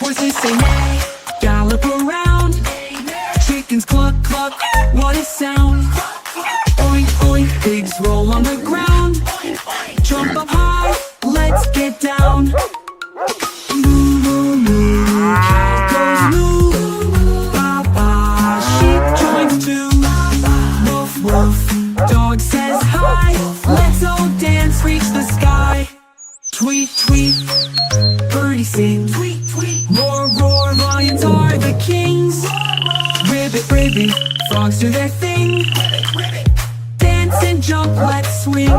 Horses say neigh, gallop around. Chickens cluck cluck, what a sound. Oink oink, pigs roll on the ground. Jump up high, let's get down. Moo moo moo, cow goes moo. Ba ba, sheep joins too. Woof woof, dog says hi. Let's all dance, reach the sky. Tweet tweet, birdie sing. Tweet tweet, roar roar, lions are the kings. Ribbit ribbit, frogs do their thing. Dance and jump, let's swing.